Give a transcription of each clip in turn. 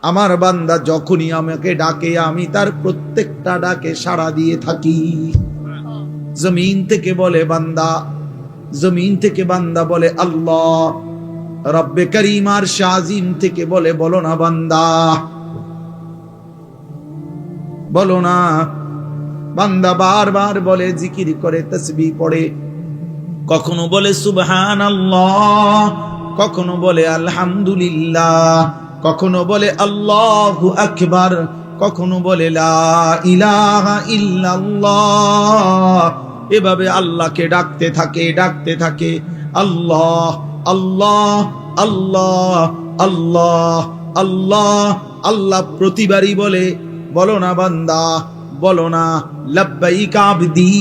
আমার বান্দা যখনই আমাকে ডাকে আমি তার প্রত্যেকটা ডাকে সাড়া দিয়ে থাকি। জমিন থেকে বলে বান্দা, জমিন থেকে বান্দা বলে আল্লাহ, রব্বে করিম আর শাজিম থেকে বলে বলো না বান্দা, বলো না। বান্দা বারবার বলে, জিকির করে, তাসবিহ পড়ে, কখনো বলে সুবহানাল্লাহ, কখনো বলে আলহামদুলিল্লাহ, কখনো বলে আল্লাহু আকবার, কখনো বলে লা ইলাহা ইল্লাল্লাহ। এভাবে আল্লাহকে ডাকতে থাকে, ডাকতে থাকে। আল্লাহ আল্লাহ আল্লাহ আল্লাহ আল্লাহ আল্লাহ। প্রতিবারই বলে বলো না বান্দা, বলো না লাব্বাইক আবদি,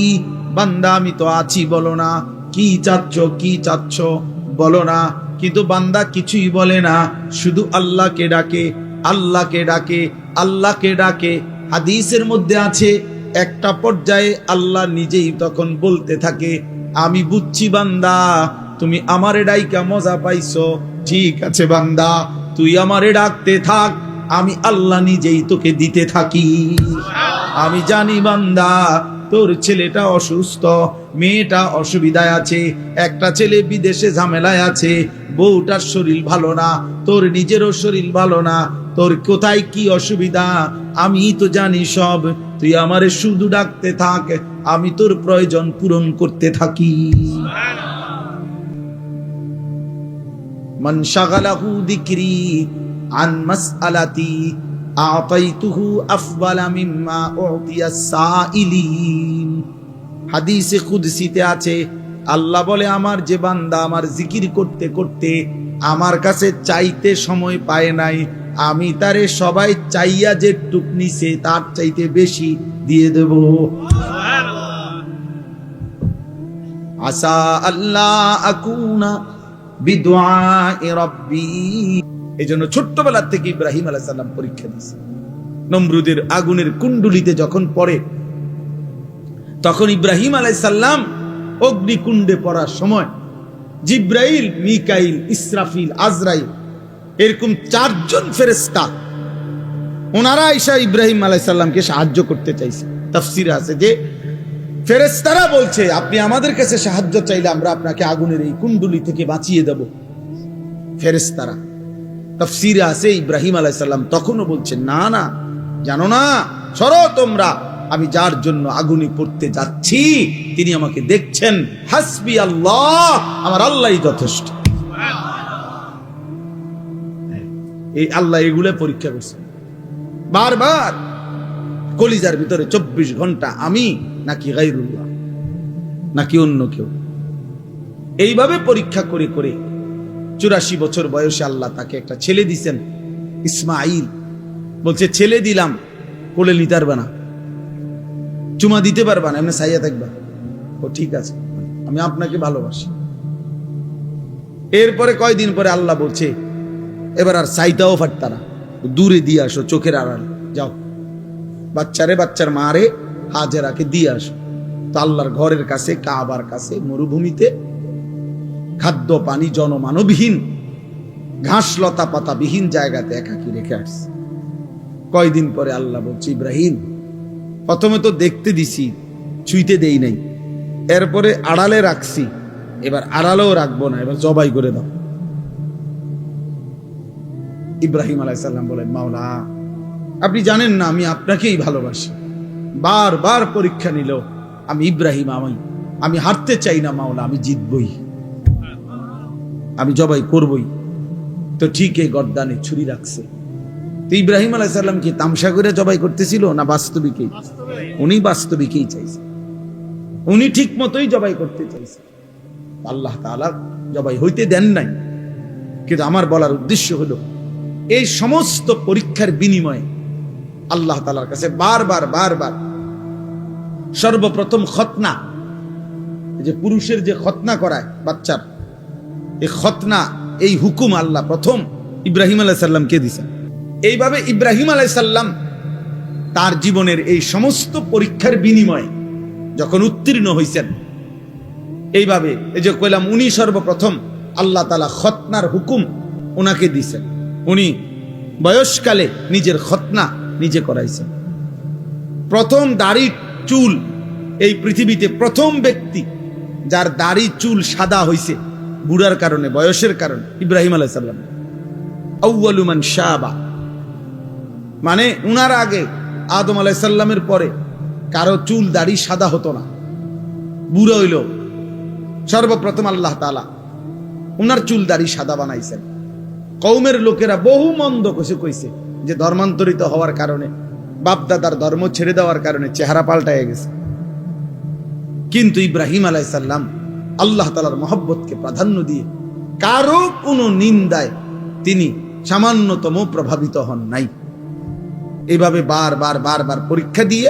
বান্দা আমি তো আছি, বলো না কি চাচ্ছ, কি চাচ্ছ, বলো না। কিন্তু বান্দা কিছুই বলে না, শুধু আল্লাহকে ডাকে, আল্লাহকে ডাকে, আল্লাহকে ডাকে। হাদিসের মধ্যে আছে একটা পর্যায়ে আল্লাহ নিজেই তখন বলতে থাকে, আমি বুঝছি বান্দা তুমি আমারে ডাইকা মজা পাইছো, ঠিক আছে বান্দা তুই আমারে ডাকতে থাক, আমি আল্লাহ নিজেই তোকে দিতে থাকি। আমি জানি বান্দা তোর ছেলেটা অসুস্থ, মেয়েটা অসুবিধায় আছে, একটা ছেলে বিদেশে ঝামেলায় আছে, বউটার শরীর ভালো না, তোর নিজেরও শরীর ভালো না, তোর কোথায় কি অসুবিধা আমি তো জানি সব, তুই আমারে শুধু ডাকতে থাক, আমি তোর প্রয়োজন পূরণ করতে থাকি। মান শাগালাহু যিকরি আন মাসআলাতি আতাইতুহু আফদালা মিম্মা উতিয়া সাইলিন। হাদিসে কুদসিতে আছে, আল্লাহ বলে আমার যে বান্দা আমার জিকির করতে করতে আমার কাছে চাইতে সময় পায় নাই, আমি তারে সবাই চাইয়া যে টুক নিছে তার চাইতে বেশি দিয়ে দেব। আসা আল্লাহ আকুনা বিদুআই রাব্বি। এইজন্য ছোট্টবেলা থেকে ইব্রাহিম আলাইহিস সালাম পরীক্ষা দিয়েছে। নমরুদের আগুনের কুণ্ডুলিতে যখন পড়ে, তখন ইব্রাহিম আলাইহিস সালাম অগ্নিকুণ্ডে পড়ার সময় জিব্রাইল, মিকাইল, ইসরাফিল, আজরাইল এরকম চারজন ফেরেশতা ওনারা আয়েশা ইব্রাহিম আলাইহিস সালামকে সাহায্য করতে চাইছে। তাফসীরে আছে যে ফেরেশতারা বলছে আপনি আমাদের কাছে সাহায্য চাইলে আমরা আপনাকে আগুনের এই কুণ্ডুলি থেকে বাঁচিয়ে দেব। ফেরেশতারা তাফসীরে আছে ইব্রাহিম আলাইহিস সালাম তখনও বলছেন না না, জানো না, সরো তোমরা, আমি যার জন্য আগুনে পড়তে যাচ্ছি তিনি আমাকে দেখছেন, হাসবি আল্লাহ, আমার আল্লাহই যথেষ্ট। এই আল্লাহ এগুলো পরীক্ষা করছে বারবার, কলিজার ভিতরে 24 ঘন্টা আমি নাকি গায়রুল্লাহ নাকি অন্য কেউ। এইভাবে পরীক্ষা করে করে 84 বছর বয়সে আল্লাহ তাকে একটা ছেলে দিছেন, ইসমাইল। বলছে ছেলে দিলাম, কোলে নিতে পারবে না, চুমা দিতে পারবা না, এমনি সাইয়া থাকবা। ও ঠিক আছে, আমি আপনাকে ভালোবাসি। এরপরে কয়দিন পরে আল্লাহ বলছে এবার আর সাইতাও ফাটতারা, দূরে দিয়ে আসো, চোখের আড়াল যাও, বাচ্চারে, বাচ্চার মারে হাজেরাকে দিয়ে আসো। তো আল্লাহর ঘরের কাছে, কাবার কাছে, মরুভূমিতে, খাদ্য পানি জনমানবহীন, ঘাস লতা পাতা বিহীন জায়গাতে একাকি রেখে আসছে। কয়দিন পরে আল্লাহ বলছে ইব্রাহিম, প্রথমে তো দেখতে দিছি, ছুঁইতে দেই নাই, এরপরে আড়ালে রাখছি, এবার আড়ালেও রাখবো না, এবার জবাই করে দাও। ইব্রাহিম আলাইহিস সালাম বলেন, মাওলা আপনি জানেন না আমি আপনাকেই ভালোবাসি, বারবার পরীক্ষা নিলেও আমি ইব্রাহিম, আমি হারতে চাই না মাওলা, আমি জিতবই, আমি জবাই করবই। তো ঠিক এই গর্দানে ছুরি রাখছে। তো ইব্রাহিম আলাইহিস সালাম কি তামসা করে জবাই করতেছিল না বাস্তবিকই? উনি বাস্তবিকই চাইছে, উনি ঠিক মতোই জবাই করতে চাইছে। আল্লাহ তাআলা জবাই হইতে দেন নাই। কিন্তু আমার বলার উদ্দেশ্য হলো এই সমস্ত পরীক্ষার বিনিময়ে আল্লাহ তাআলার কাছে বারবার বারবার সর্বপ্রথম খতনা, যে পুরুষের যে খতনা করায় বাচ্চার, এই খতনা, এই হুকুম আল্লাহ প্রথম ইব্রাহিম আলাইহিস সালামকে দিয়েছেন। এইভাবে ইব্রাহিম আলাইহিস সালাম তার জীবনের এই সমস্ত পরীক্ষার বিনিময়ে যখন উত্তীর্ণ হয়েছেন, এইভাবে এই যে কইলাম উনি সর্বপ্রথম আল্লাহ তাআলা খতনার হুকুম ওনাকে দিয়েছেন। উনি বয়সকালে নিজের খতনা নিজে করাইছেন। প্রথম দাড়ি চুল এই পৃথিবীতে প্রথম ব্যক্তি যার দাড়ি চুল সাদা হইছে বুড়ার কারণে, বয়সের কারণে, ইব্রাহিম আলাইহিস সালাম। আউয়ালু মান শাবা, মানে উনার আগে আদম আলাইহিস সালামের পরে কারো চুল দাড়ি সাদা হতো না, বুড়ো হইল সর্বপ্রথম আল্লাহ তাআলা উনার চুল দাড়ি সাদা বানাইছেন। কওমের লোকেরা বহু মন্দ কিছু কইছে যে ধর্মান্তরিত হওয়ার কারণে, বাপদাদার ধর্ম ছেড়ে দেওয়ার কারণে চেহারা পাল্টায় গেছে। কিন্তু ইব্রাহিম আলাইহিস সালাম আল্লাহ তাআলার মহব্বতকে প্রাধান্য দিয়ে কারো কোনো নিন্দায় তিনি সামান্যতম প্রভাবিত হন নাই। এইভাবে বারবার পরীক্ষা দিয়ে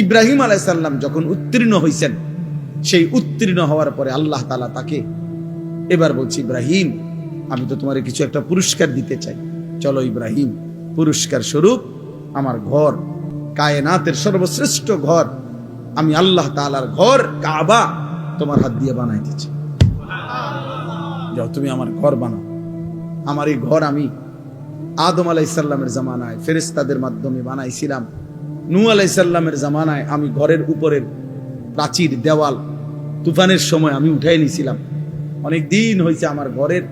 ইব্রাহিম আলাইহিস সালাম যখন উত্তীর্ণ হইছেন, সেই উত্তীর্ণ হওয়ার পরে আল্লাহ তাআলা তাকে এবার বলছি, ইব্রাহিম আমি তো তোমার কিছু একটা পুরস্কার দিতে চাই, চলো ইব্রাহিম, পুরস্কার স্বরূপ আমার ঘর, কায়নাতের সর্বশ্রেষ্ঠ ঘর, আমি আল্লাহ তাআলার ঘর কাবা তোমার হাত দিয়ে বানাইতেছি, যাও তুমি আমার ঘর বানাও। আমার এই ঘর আমি আদম আলাইহিস সালামের জামানায় ফেরেশতাদের মাধ্যমে বানাইছিলাম, নূহ আলাইহিস সালামের জামানায় আমি ঘরের উপরের প্রাচীর দেওয়াল তুফানের সময় আমি উঠাই নিয়েছিলাম। অনেক দিন হয়েছে আমার ঘরের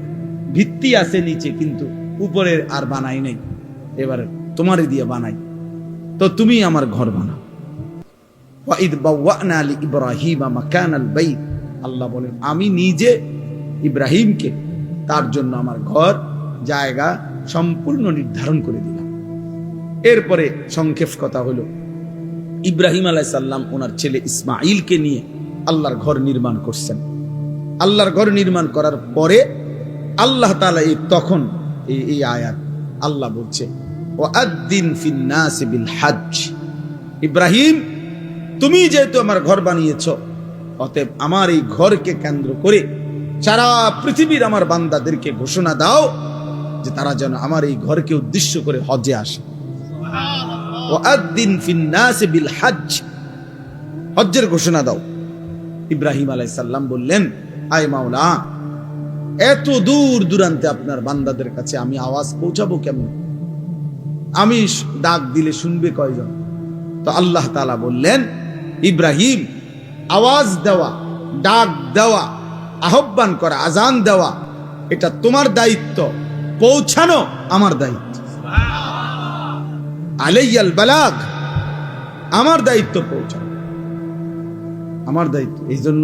ভিত্তি আছে নিচে, কিন্তু উপরের আর বানাই নাই, এবার তোমারই দিয়ে বানাই, তো তুমি আমার ঘর বানাও। ওয়াইদ বাওয়ানা লিইব্রাহিমা মাকানাল বাইত, আল্লাহ বলেন আমি নিজে ইব্রাহিমকে তার জন্য আমার ঘর জায়গা সম্পূর্ণ নির্ধারণ করে দিলাম। এরপরে সংক্ষেপ কথা হলো, ইব্রাহিম আলাইহিস সালাম ওনার ছেলে ইসমাঈলকে নিয়ে আল্লাহর ঘর নির্মাণ করছেন। আল্লাহর ঘর নির্মাণ করার পরে আল্লাহ তাআলা তখন এই আয়াত আল্লাহ বলছে, ওয়াআদ্দিন ফিন নাস বিল হজ, ইব্রাহিম তুমি যেহেতু আমার ঘর বানিয়েছ, অতএব আমার এই ঘরকে কেন্দ্র করে সারা পৃথিবীর আমার বান্দাদেরকে ঘোষণা দাও যে তারা যেন আমার এই ঘরকে উদ্দেশ্য করে হজে আসে। ওয়াআদ্দিন ফিন নাস বিল হজ, হজ্জের ঘোষণা দাও। ইব্রাহিম আলাইহিস সালাম বললেন, আয় মাওলা, এত দূর দূরান্তে আপনার বান্দাদের কাছে আমি আওয়াজ পৌঁছাবো কেমন? আমি ডাক দিলে শুনবে কয়জন? তো আল্লাহ তাআলা বললেন, ইব্রাহিম আওয়াজ দেওয়া, ডাক দেওয়া, আহ্বান করা, আজান দেওয়া এটা তোমার দায়িত্ব, পৌঁছানো আমার দায়িত্ব। আলাইয়াল বালাগ, আমার দায়িত্ব পৌঁছানো, আমার দায়িত্ব। এই জন্য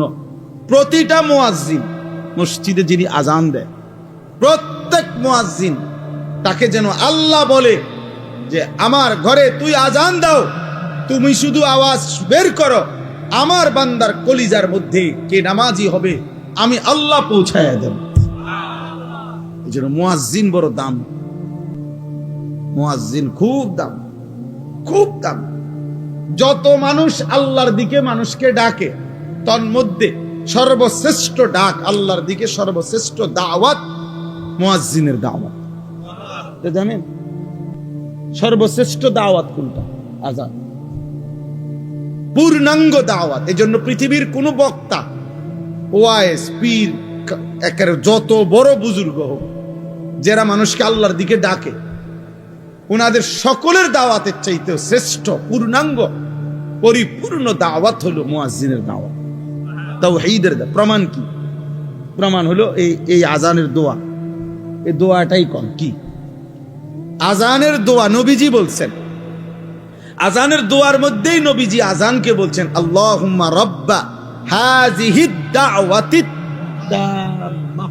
প্রতিটা মুয়াজ্জিন মসজিদে যিনি আজান দেয়, প্রত্যেক মুয়াজ্জিন তাকে যেন আল্লাহ বলে যে আমার ঘরে তুই আজান দাও, তুমি শুধু আওয়াজ বের করো, আমার বান্দার কলিজার মধ্যে কে নামাজি হবে আমি আল্লাহ পৌঁছায়া দেব। এই জন্য মুয়াজ্জিন বড় দাম, মুয়াজ্জিন খুব দাম, খুব দাম। যত মানুষ আল্লাহর দিকে মানুষকে ডাকে, তন্মধ্যে সর্বশ্রেষ্ঠ ডাক আল্লাহর দিকে, সর্বশ্রেষ্ঠ দাওয়াত মুয়াজ্জিনের দাওয়াত। জানেন সর্বশ্রেষ্ঠ দাওয়াত কোনটা? আজান, পূর্ণাঙ্গ দাওয়াত। এজন্য পৃথিবীর কোন বক্তা, ওয়াইজ, পীর, একেবারে যত বড় বুজুর্গ হোক, যারা মানুষকে আল্লাহর দিকে ডাকে, ওনাদের সকলের দাওয়াতের চাইতে শ্রেষ্ঠ পূর্ণাঙ্গ পরিপূর্ণ দাওয়াত হলো মুয়াজ্জিনের দাওয়াত, তাওহীদের দাওয়াত। প্রমাণ কি? প্রমাণ হলো এই আজানের দোয়া। এই দোয়াটাই কম কি? আজানের দোয়া নবীজি বলছেন, আজানের দোয়ার মধ্যেই নবীজি আজানকে বলছেন আল্লাহুম্মা রাব্বা হাযিহিদ দাওয়াতিত তাম্মা।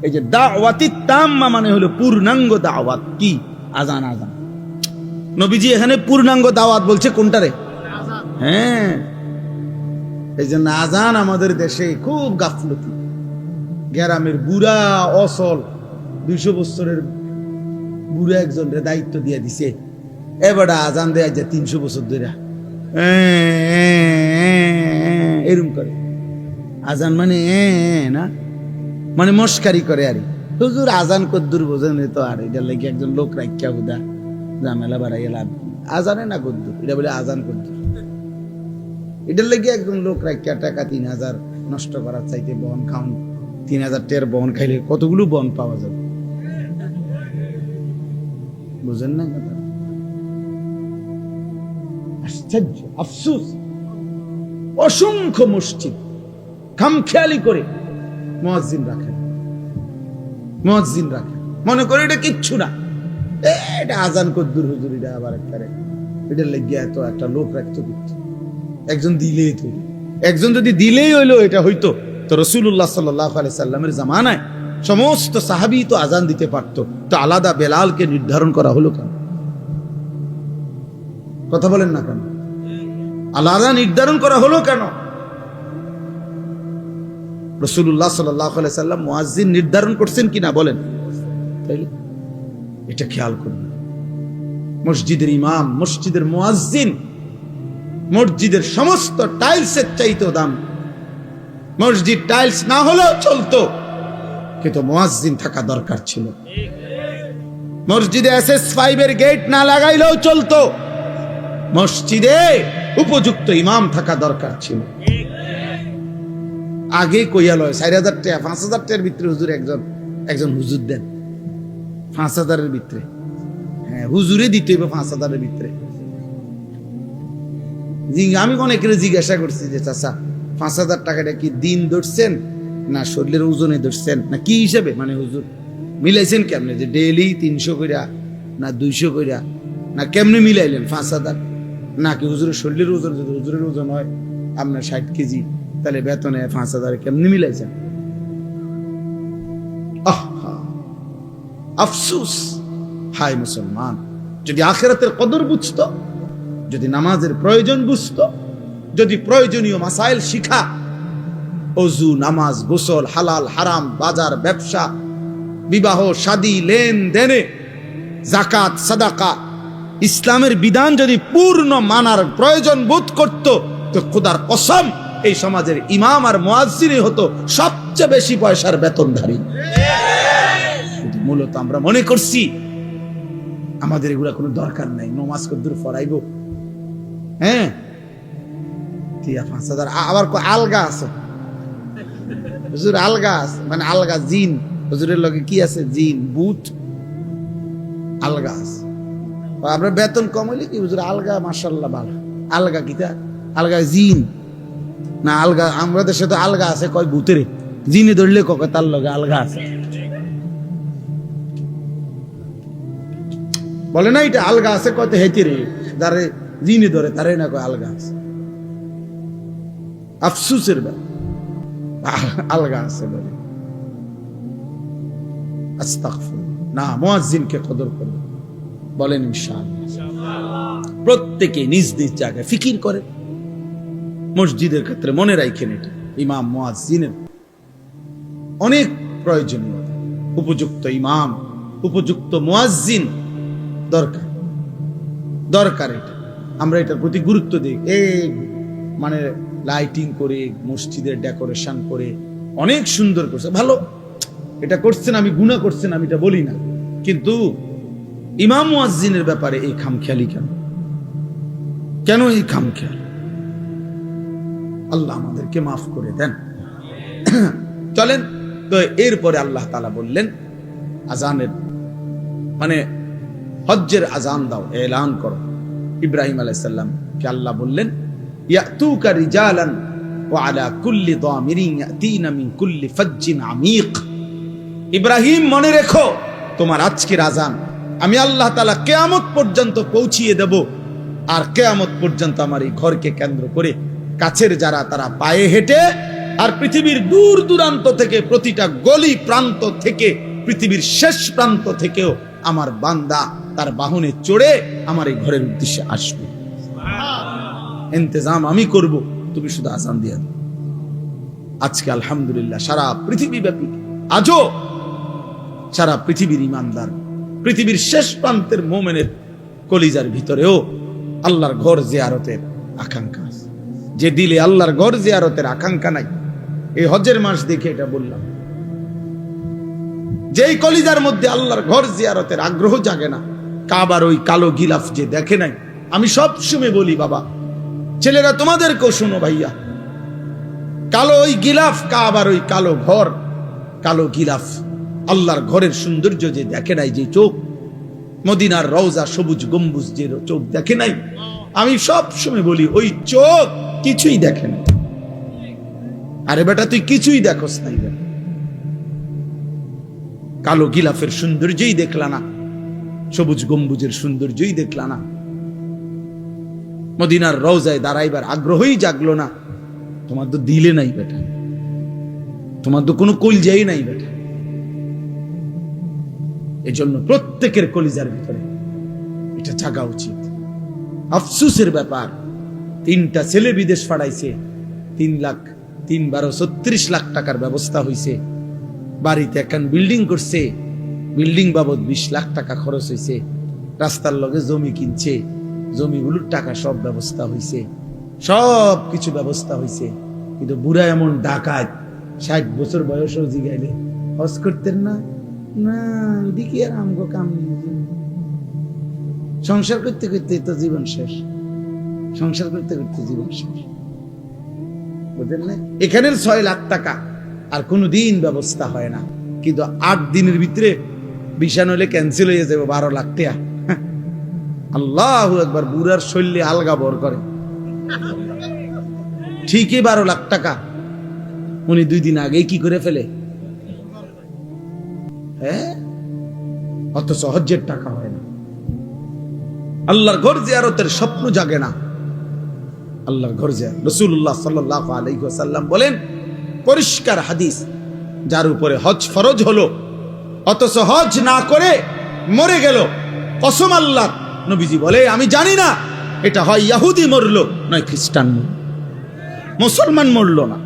এই যে দাওয়াতিত তাম্মা মানে হলো পূর্ণাঙ্গ দাওয়াত। কি? আজান। আজান নবীজি এখানে পূর্ণাঙ্গ দাওয়াত বলছে কোনটারে? হ্যাঁ, এই জন্য আজান আমাদের দেশে খুব গাফলতি। গ্রামের বুড়া অসল 200 বছরের বুড়া একজনের দায়িত্ব দিয়ে দিছে, এবার আজান দেয়া যায় 300 বছর ধরে এরকম করে। আজান মানে না, মানে মস্কারি করে। আর হুজুর আজান কদ্দুর বোঝেন তো, আর এটা লাগে একজন লোক রাখিয়া হুদা ঝামেলা বাড়াই লাভ। আজানে না কদ্দুর, এটা বলে আজান কদ্দুর। এটার লেগে একজন লোক রাখিয়া টাকা 3000 নষ্ট করার চাইতে বন খাউন, 3000 টের বন খাইলে কতগুলো বন পাওয়া যাবে। বুঝেন না কথা? আশ্চর্য, আফসোস, অসংখ্য মসজিদ খামখেয়ালি করে মুয়াজ্জিন রাখেন, মনে করে এটা কিচ্ছু না, এটা আজান কদ্দুর হুজুর, এটা আবার এটা লেগে এত একটা লোক রাখতো, কিন্তু একজন দিলেই তৈরি, একজন যদি দিলেই হইলো এটা হইতো, তো রাসূলুল্লাহ সাল্লাল্লাহু আলাইহি সাল্লামের জামানায় সমস্ত সাহাবী তো আজান দিতে পারতো, তো আলাদা বেলালকে নির্ধারণ করা হলো কেন? কথা বলেন না কেন? আলাদা নির্ধারণ করা হলো কেন? রাসূলুল্লাহ সাল্লাল্লাহু আলাইহি সাল্লাম মুয়াজ্জিন নির্ধারণ করছেন কিনা বলেন? তাইলে এটা খেয়াল করুন। মসজিদের ইমাম, মসজিদের মুয়াজ্জিন মসজিদের সমস্ত টাইলসের চাইতেও দাম। মসজিদ টাইলস না হলেও চলতো, কিন্তু মুয়াজ্জিন থাকা দরকার ছিল। মসজিদে SS5 এর গেট না লাগাইলেও চলতো, মসজিদে উপযুক্ত ইমাম থাকা দরকার ছিল। আগে কইয়া লয় 4000 টাকা 5000 টাকার ভিতরে হুজুর একজন হুজুর দেন, 5000 এর ভিতরে, হ্যাঁ হুজুরে দিতে হইবে 5000 এর ভিতরে। আমি অনেকের জিজ্ঞাসা করছি যে চাচা 5000 টাকাটা কি দিন ধরছেন না শরীরের ওজনে ধরছেন না কি হিসেবে, মানে হুজুর মিলাইছেন কেমনে, যে ডেইলি 300 কইরা না 200 কইরা না কেমনে মিলাইলেন 5000? নাকি হুজুরের শরীরের ওজন, যদি হুজুরের ওজন হয় আপনার 60 কেজি, তাহলে বেতনে 5000 কেমনে মিলাইছেন? আফসোস, হায় মুসলমান, যদি আখিরাতের কদর বুঝতো, যদি নামাজের প্রয়োজন বুঝতো, যদি প্রয়োজনীয় মাসাইল শিখা, ওযু, নামাজ, গোসল, হালাল হারাম, বাজার ব্যবসা, বিবাহ শাদী, লেনদেনে, যাকাত, সাদাকা, ইসলামের বিধান যদি পূর্ণ মানার প্রয়োজন বোধ করত, তো খোদার কসম এই সমাজের ইমাম আর মুয়াজ্জিনই হতো সবচেয়ে বেশি পয়সার বেতনধারী। মূলত আমরা মনে করছি আমাদের এগুলা কোনো দরকার নাই, নামাজ কদ্দুর পড়াইব, হ্যাঁ 5000। আবার আলগা আছে হুজুর, আলগা আছে, মানে আলগা জিন, হুজুরের লগে কি আছে, জিন ভূত আলগা আছে। আপনার বেতন কম হইলে কি হুজুর আলগা, মাশাআল্লাহ ভালো, আলগা কিতা, আলগা জিন না আলগা, আমরা দেশে তো আলগা আছে কয় ভূতের, জিনে ধরলে কয় তার লগে আলগা আছে, বলে না এটা আলগা আছে কয়, হেঁটে রে যারে জিনে ধরে তারে না কয় আলগা আছে। আফসুসের ব্যাপার, আলগা আছে বলে। আস্তাগফিরুল্লাহ, না মুয়াজ্জিনকে কদর করবে, বলেন ইনশাআল্লাহ। প্রত্যেকে নিজ নিজ জায়গায় ফিকির করে, মসজিদের ক্ষেত্রে মনে রাখেন এটা ইমাম মুয়াজ্জিনের অনেক প্রয়োজনীয়তা। উপযুক্ত ইমাম, উপযুক্ত মুয়াজ্জিন দরকার এটা। আমরা এটার প্রতি গুরুত্ব দিই, মানে লাইটিং করে, মসজিদের ডেকোরেশন করে অনেক সুন্দর করছে, ভালো, এটা করছেন, আমি গুনাহ করছেন আমি এটা বলি না, কিন্তু ইমাম মুয়াজ্জিনের ব্যাপারে এই খামখেয়ালি কেন এই খামখেয়াল? আল্লাহ আমাদেরকে মাফ করে দেন। চলেন তো, এরপরে আল্লাহ তাআলা বললেন আজানের, মানে হজ্জের আজান দাও, এলান করো। ইব্রাহিম আলাইহিস সালাম কে আল্লাহ বললেন ইয়াতুকা রিজালান ওয়া আলা কুল্লি দামিরিন ইয়াতিনা মিন কুল্লি ফাজ্জিন আমিক। ইব্রাহিম মনে রেখো, তোমার আজকের আজান আমি আল্লাহ তাআলা কিয়ামত পর্যন্ত পৌঁছিয়ে দেব, আর কিয়ামত পর্যন্ত আমার এই ঘরকে কেন্দ্র করে কাছের যারা তারা পায়ে হেঁটে, আর পৃথিবীর দূর দূরান্ত থেকে, প্রতিটা গলি প্রান্ত থেকে, পৃথিবীর শেষ প্রান্ত থেকেও আমার বান্দা তার বাহনে চড়ে আমার এই ঘরের উদ্দেশ্যে আসবে। ইন্তজাম আমি করব, তুমি শুধু আজান দিয়ে দাও। আজকে আলহামদুলিল্লাহ সারা পৃথিবী ব্যাপী, আজও সারা পৃথিবীর ইমানদার, পৃথিবীর শেষ প্রান্তের মুমিনের কলিজার ভিতরেও আল্লাহর ঘর জিয়ারতের আকাঙ্ক্ষা আছে। যে দিলে আল্লাহর ঘর জিয়ারতের আকাঙ্ক্ষা নাই, এই হজ্জের মাস দেখে এটা বললাম, যেই কলিজার মধ্যে আল্লাহর ঘর জিয়ারতের আগ্রহ জাগে না, কাবার ওই কালো গিলাফ যে দেখে নাই। আমি সব সময় বলি বাবা, ছেলেরা তোমাদেরকেও শোনো ভাইয়া, কালো ওই গিলাফ, কাবার ওই কালো ঘর, কালো গিলাফ, আল্লাহর ঘরের সৌন্দর্য যে দেখে নাই, যে চোখ, মদিনার রওজা সবুজ গম্বুজ যে চোখ দেখে নাই, আমি সব সময় বলি ওই চোখ কিছুই দেখে না। আরে বেটা তুই কিছুই দেখোস নাই, কালো গিলাফের সৌন্দর্যই দেখলা না, সবুজ গম্বুজের সৌন্দর্যই দেখলা না, মদিনার রওজায় দাঁড়াইবার আগ্রহই জাগলো না। তোমার তো দিলে নাই বেটা, তোমার তো কোনো কলজাই নাই বেটা। এজন্য প্রত্যেকের কলিজার ভিতরে এটা জাগা উচিত। আফসোসের ব্যাপার, 3টা ছেলে বিদেশ পাঠাইছে, 3 লাখ টাকার ব্যবস্থা হয়েছে, বাড়িতে একখান বিল্ডিং করছে, বিল্ডিং বাবদ 20 লাখ টাকা খরচ হয়েছে, রাস্তার লগে জমি কিনছে, জমিগুলোর টাকা সব ব্যবস্থা হয়েছে, সব কিছু ব্যবস্থা হয়েছে। কিন্তু বুড়া এমন ডাকাত, 60 বছর বয়সও জিগাইলে হজ করতেন না, না এদিকে আর আমগো কাম নেই, সংসার করতে করতে তো জীবন শেষ, সংসার করতে করতে জীবন শেষ, বুঝলেন না? এখানের 6 লাখ টাকা আর কোনোদিন ব্যবস্থা হয় না, কিন্তু 8 দিনের ভিতরে ভিসা নইলে ক্যান্সেল হয়ে যাবে 12 লাখ টাকা। আল্লাহু আকবার, বুড়ার শৈলী আলগা বর করে, ঠিকই 12 লাখ টাকা উনি 2 দিন আগেই কি করে ফেলে, হ্যাঁ, অত সহজের টাকা হয় না। আল্লাহর ঘর জিয়ারতের স্বপ্ন জাগে না, আল্লাহর ঘর জিয়ারত। রাসূলুল্লাহ সাল্লাল্লাহু আলাইহি ওয়াসাল্লাম বলেন, পরিষ্কার হাদিস, যার উপরে হজ ফরজ হলো অথচ হজ না করে মরে গেল, কসম আল্লাহ, নবীজি বলে আমি জানি না এটা হয় ইহুদি মরলো নয় খ্রিস্টান মরলো, মুসলমান মরলো না।